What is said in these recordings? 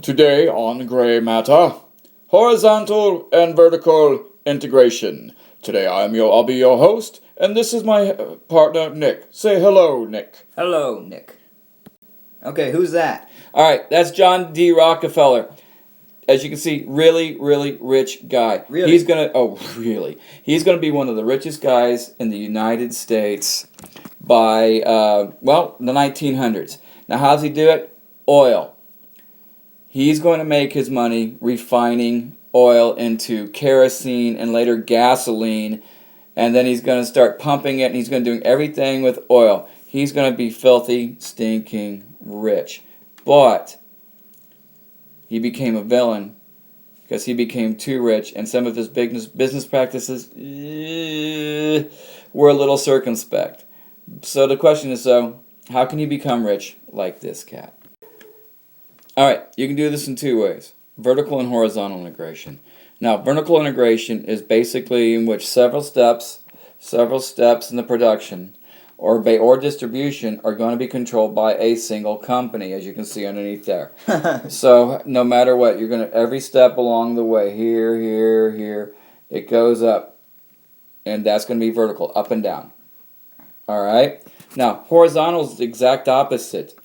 Today on Gray Matter, horizontal and vertical integration. Today I'll be your host, and this is my partner Nick. Say hello, Nick. Hello, Nick. Okay, who's that? All right, that's John D. Rockefeller. As you can see, really, really rich guy. Really? He's gonna be one of the richest guys in the United States by the 1900s. Now, how does he do it? Oil. He's going to make his money refining oil into kerosene and later gasoline, and then he's going to start pumping it, and he's going to do everything with oil. He's going to be filthy, stinking rich. But he became a villain because he became too rich, and some of his business practices were a little circumspect. So the question is, how can you become rich like this cat? Alright, you can do this in two ways. Vertical and horizontal integration. Now, vertical integration is basically in which several steps in the production or distribution are going to be controlled by a single company, as you can see underneath there. So, no matter what, you're going to, every step along the way, here, it goes up. And that's going to be vertical, up and down. Alright? Now, horizontal is the exact opposite.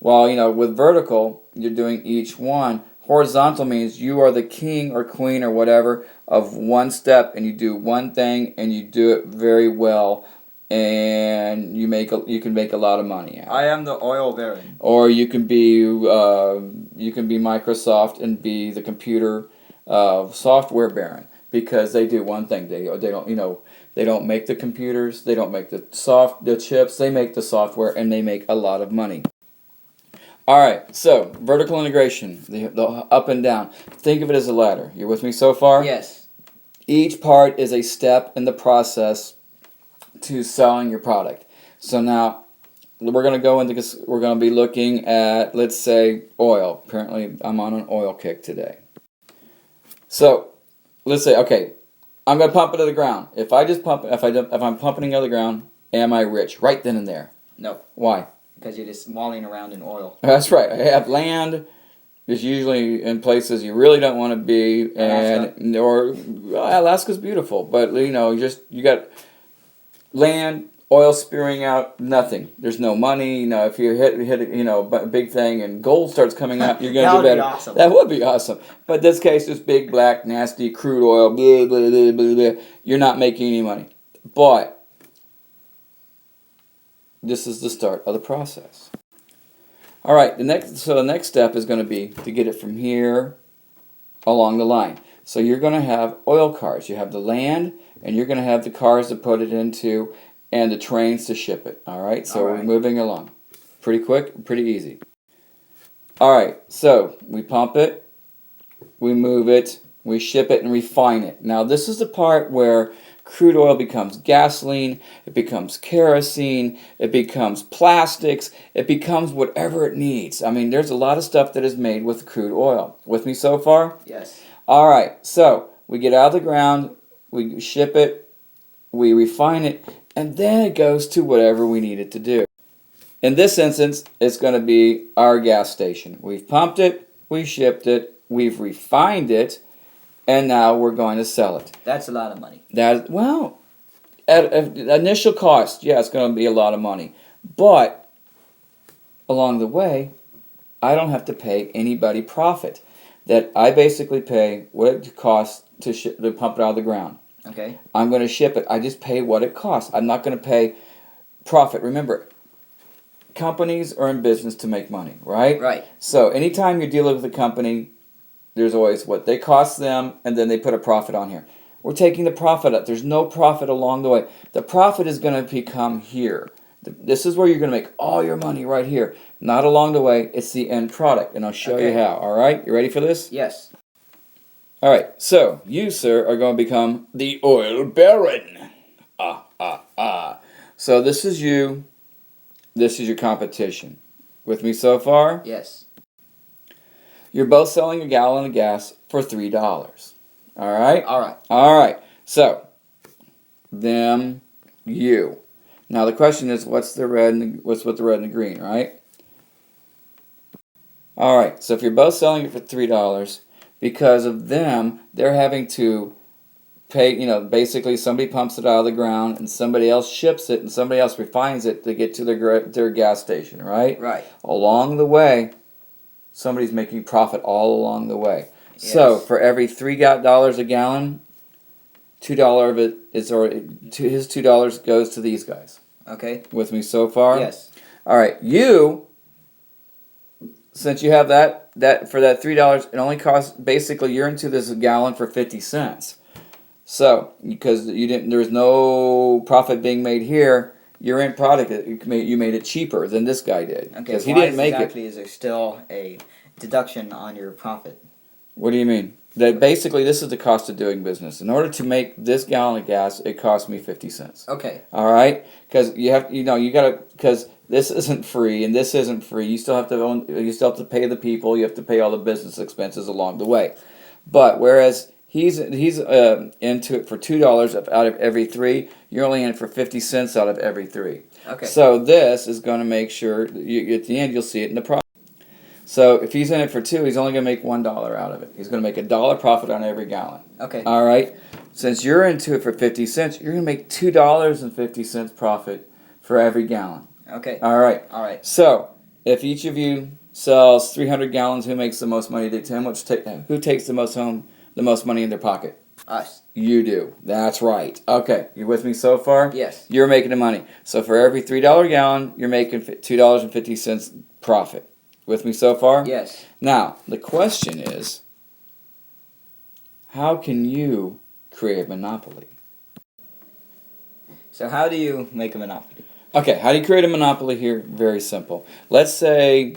While, with vertical, you're doing each one. Horizontal means you are the king or queen or whatever of one step, and you do one thing, and you do it very well, and you can make a lot of money out. I am the oil baron. Or you can be Microsoft and be the computer software baron, because they do one thing. They don't make the computers, they don't make the chips, they make the software, and they make a lot of money. Alright, so, vertical integration, the up and down. Think of it as a ladder. You with me so far? Yes. Each part is a step in the process to selling your product. So now, we're going to be looking at, let's say, oil. Apparently, I'm on an oil kick today. So, let's say, okay, I'm going to pump it to the ground. If I'm pumping it to the ground, am I rich? Right then and there. No. Why? Because you're just mulling around in oil. That's right. I have land. Is usually in places you really don't want to be, Alaska's beautiful, but you got land, oil spewing out, nothing. There's no money. If you hit a big thing and gold starts coming out, you're gonna do better. That would be awesome. That would be awesome. But in this case, this big black nasty crude oil, blah, blah, blah, blah, blah, you're not making any money. But this is the start of the process. All right, the next step is going to be to get it from here along the line. So you're going to have oil cars. You have the land, and you're going to have the cars to put it into, and the trains to ship it. All right, so we're moving along. Pretty quick, pretty easy. All right, so we pump it, we move it, we ship it, and refine it. Now this is the part where crude oil becomes gasoline, it becomes kerosene, it becomes plastics, it becomes whatever it needs. I mean, there's a lot of stuff that is made with crude oil. With me so far? Yes. All right, so we get out of the ground, we ship it, we refine it, and then it goes to whatever we need it to do. In this instance, it's going to be our gas station. We've pumped it, we shipped it, we've refined it, and now we're going to sell it. That's a lot of money. At initial cost, yeah, it's going to be a lot of money. But along the way, I don't have to pay anybody profit. That I basically pay what it costs to pump it out of the ground. Okay. I'm going to ship it. I just pay what it costs. I'm not going to pay profit. Remember, companies are in business to make money, right? Right. So anytime you're dealing with a company, there's always what they cost them, and then they put a profit on here. We're taking the profit up. There's no profit along the way. The profit is going to become here. This is where you're going to make all your money right here. Not along the way. It's the end product, and I'll show you how. All right? You ready for this? Yes. All right. So, you, sir, are going to become the oil baron. So, this is you. This is your competition. With me so far? Yes. You're both selling a gallon of gas for $3. All right? All right. All right. So, them, you. Now the question is, what's with the red and the green, right? All right. So if you're both selling it for $3, because of them, they're having to pay. Basically somebody pumps it out of the ground, and somebody else ships it, and somebody else refines it to get to their gas station. Right. Right. Along the way, somebody's making profit all along the way. Yes. So for every $3 a gallon, $2 of it is already his $2 goes to these guys. Okay. With me so far? Yes. All right. Since you have that for that $3, it only costs basically you're into this gallon for 50 cents. So because there's no profit being made here, your end product you made it cheaper than this guy did Okay. because he didn't make exactly is there still a deduction on your profit? What do you mean? That basically this is the cost of doing business. In order to make this gallon of gas, it cost me 50 cents. Okay. All right, because because this isn't free and this isn't free. You still have to pay the people. You have to pay all the business expenses along the way. But whereas he's into it for $2 out of every three, you're only in it for 50 cents out of every three. Okay. So this is going to make sure at the end you'll see it in the profit. So if he's in it for $2, he's only going to make $1 out of it. He's going to make $1 profit on every gallon. Okay. All right. Since you're into it for 50 cents, you're going to make $2.50 profit for every gallon. Okay. All right. All right. So if each of you sells 300 gallons, who makes the most money? Who takes the most money in their pocket? Us. You do. That's right. Okay. You with me so far? Yes. You're making the money. So for every $3 gallon, you're making $2.50 profit. With me so far? Yes. Now, the question is, how can you create a monopoly? So how do you make a monopoly? Okay, how do you create a monopoly here? Very simple. Let's say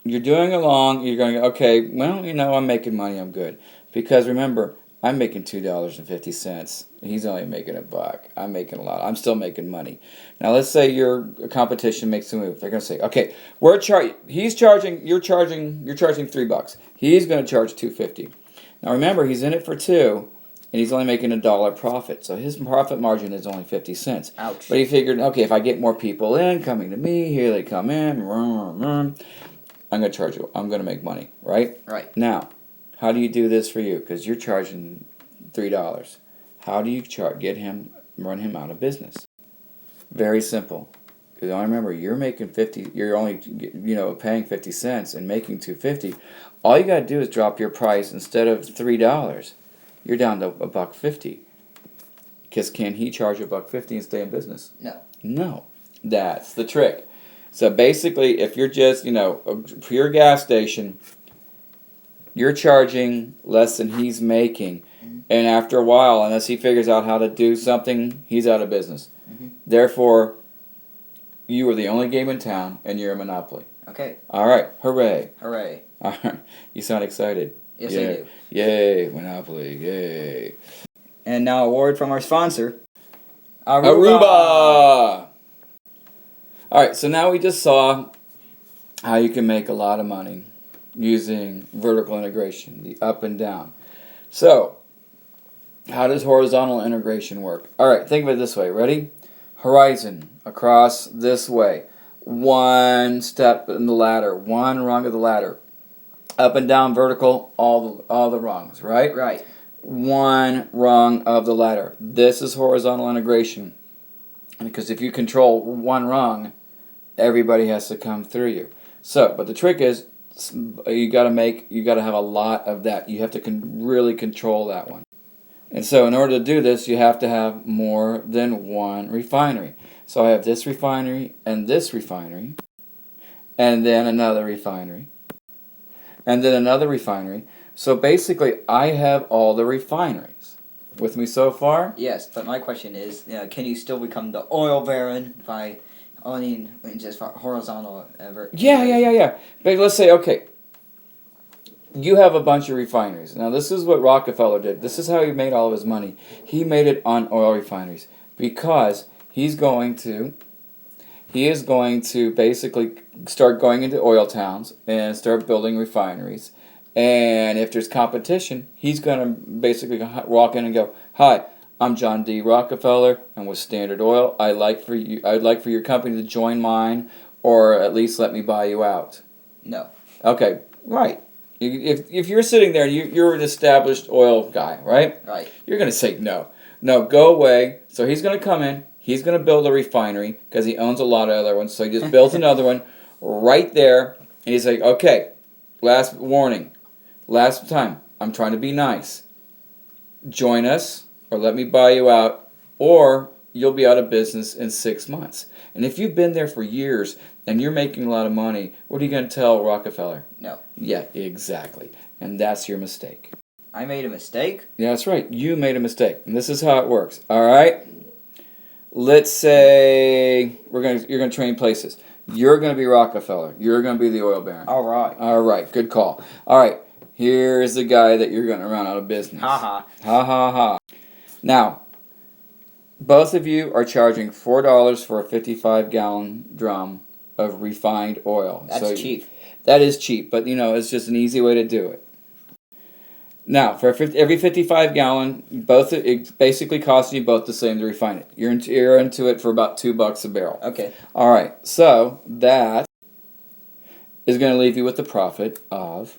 you're doing along, you're going, okay, well, I'm making money, I'm good. Because remember, I'm making $2.50. He's only making $1. I'm making a lot. I'm still making money. Now let's say your competition makes a move. They're going to say, okay, you're charging $3. He's going to charge $2.50. Now remember, he's in it for $2, and he's only making $1 profit. So his profit margin is only 50 cents. Ouch. But he figured, okay, if I get more people in, coming to me, here they come in, I'm going to charge you. I'm going to make money, right? Right. Now, how do you do this for you? Because you're charging $3. How do you run him out of business? Very simple. Because remember, you're making 50. You're only paying 50 cents and making $2.50. All you got to do is drop your price. Instead of $3, you're down to $1.50. Because can he charge $1.50 and stay in business? No. No. That's the trick. So basically, if you're just a pure gas station, you're charging less than he's making, and after a while, unless he figures out how to do something, he's out of business. Mm-hmm. Therefore, you are the only game in town, and you're a monopoly. Okay. All right, hooray! Hooray! All right, you sound excited. Yes, yeah. I do. Yay, monopoly! Yay! And now a word from our sponsor, Aruba. All right, so now we just saw how you can make a lot of money using vertical integration, the up and down. So, how does horizontal integration work? All right, think of it this way. Ready? Horizon, across this way. One step in the ladder, one rung of the ladder. Up and down vertical, all the rungs, right? Right. One rung of the ladder. This is horizontal integration. Because if you control one rung, everybody has to come through you. So, but the trick is, you got to have a lot of that. You have to really control that one. And so in order to do this, you have to have more than one refinery. So I have this refinery, and then another refinery, and then another refinery. So basically, I have all the refineries. With me so far? Yes, but my question is, can you still become the oil baron by owning just horizontal Yeah. But let's say, okay, you have a bunch of refineries. Now, this is what Rockefeller did. This is how he made all of his money. He made it on oil refineries because he is going to basically start going into oil towns and start building refineries. And if there's competition, he's going to basically walk in and go, "Hi, I'm John D. Rockefeller. I'm with Standard Oil. I'd like for your company to join mine, or at least let me buy you out." No. Okay. Right. If you're sitting there and you're an established oil guy, right? Right. You're going to say no. No, go away. So he's going to come in. He's going to build a refinery because he owns a lot of other ones. So he just builds another one right there. And he's like, okay, last warning. Last time. I'm trying to be nice. Join us or let me buy you out or you'll be out of business in 6 months. And if you've been there for years and you're making a lot of money, what are you going to tell Rockefeller? No. Yeah, exactly. And that's your mistake. I made a mistake? Yeah, that's right. You made a mistake. And this is how it works. All right? Let's say you're going to train places. You're going to be Rockefeller. You're going to be the oil baron. All right. All right, good call. All right, here's the guy that you're going to run out of business. Ha ha. Ha ha ha. Now, both of you are charging $4 for a 55-gallon drum of refined oil. That's cheap. That is cheap, but it's just an easy way to do it. Now, for every 55-gallon, it basically costs you both the same to refine it. You're into it for about $2 a barrel. Okay. All right, so that is going to leave you with a profit of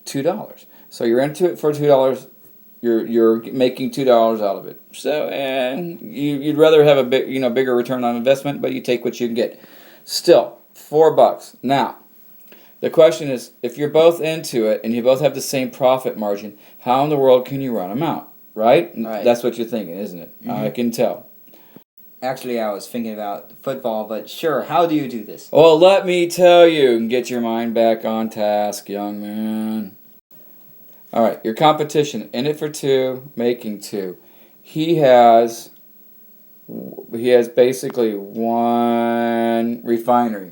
$2. So you're into it for $2. You're making $2 out of it. So, and you'd rather have a bigger return on investment, but you take what you can get. Still, $4. Now, the question is, if you're both into it and you both have the same profit margin, how in the world can you run them out? Right? Right. That's what you're thinking, isn't it? Mm-hmm. I can tell. Actually, I was thinking about football, but sure, how do you do this? Well, let me tell you and get your mind back on task, young man. All right, your competition, in it for 2, making 2. He has basically 1 refinery.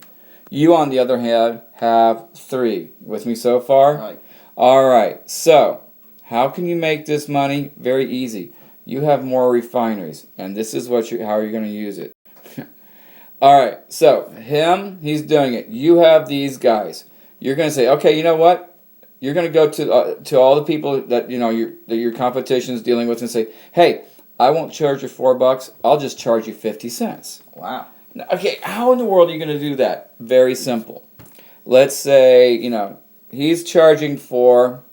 You, on the other hand, have 3. With me so far? Right. All right. So, how can you make this money? Very easy. You have more refineries, and this is how you're going to use it. All right. So, he's doing it. You have these guys. You're going to say, okay, you know what? You're going to go to all the people that that your competition is dealing with and say, hey, I won't charge you $4. I'll just charge you 50 cents. Wow. Okay, how in the world are you going to do that? Very simple. Let's say, he's charging 4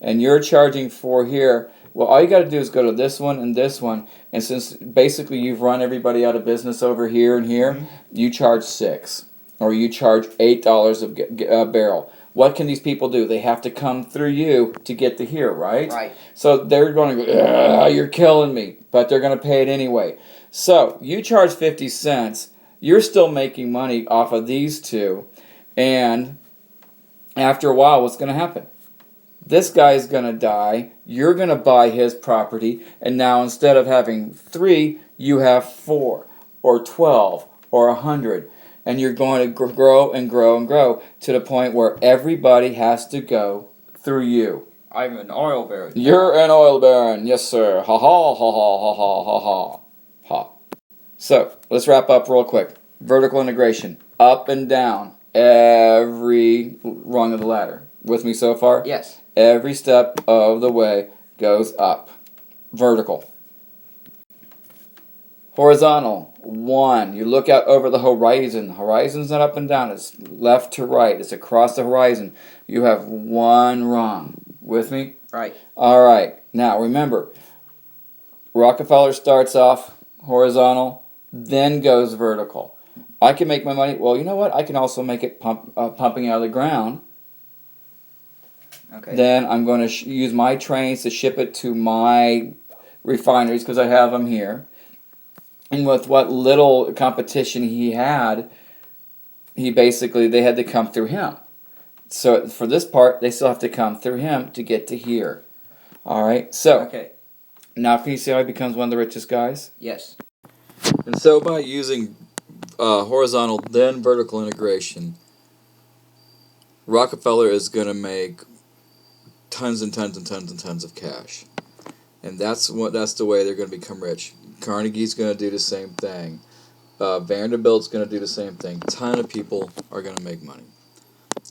and you're charging 4 here. Well, all you got to do is go to this one, and since basically you've run everybody out of business over here and here, Mm-hmm. you charge 6 or you charge $8 a barrel. What can these people do? They have to come through you to get to here, right? Right. So they're going to go, you're killing me, but they're going to pay it anyway. So you charge 50 cents. You're still making money off of these 2. And after a while, what's going to happen? This guy's going to die. You're going to buy his property. And now instead of having 3, you have 4 or 12 or 100. And you're going to grow and grow and grow to the point where everybody has to go through you. I'm an oil baron. You're an oil baron. Yes, sir. Ha ha ha ha ha ha ha ha. Ha. So, let's wrap up real quick. Vertical integration. Up and down. Every rung of the ladder. With me so far? Yes. Every step of the way goes up. Vertical. Horizontal. 1. You look out over the horizon. The horizon's not up and down. It's left to right. It's across the horizon. You have 1 rung. With me? Right. All right. Now, remember, Rockefeller starts off horizontal, then goes vertical. I can make my money. Well, you know what? I can also make it pumping out of the ground. Okay. Then I'm going to use my trains to ship it to my refineries because I have them here. And with what little competition he had, they had to come through him. So for this part, they still have to come through him to get to here. All right. So Okay. now can you see how he becomes one of the richest guys? Yes. And so by using horizontal then vertical integration, Rockefeller is going to make tons and tons and tons and tons of cash. And that's the way they're going to become rich. Carnegie's going to do the same thing. Vanderbilt's going to do the same thing. A ton of people are going to make money.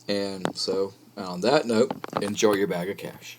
And so, on that note, enjoy your bag of cash.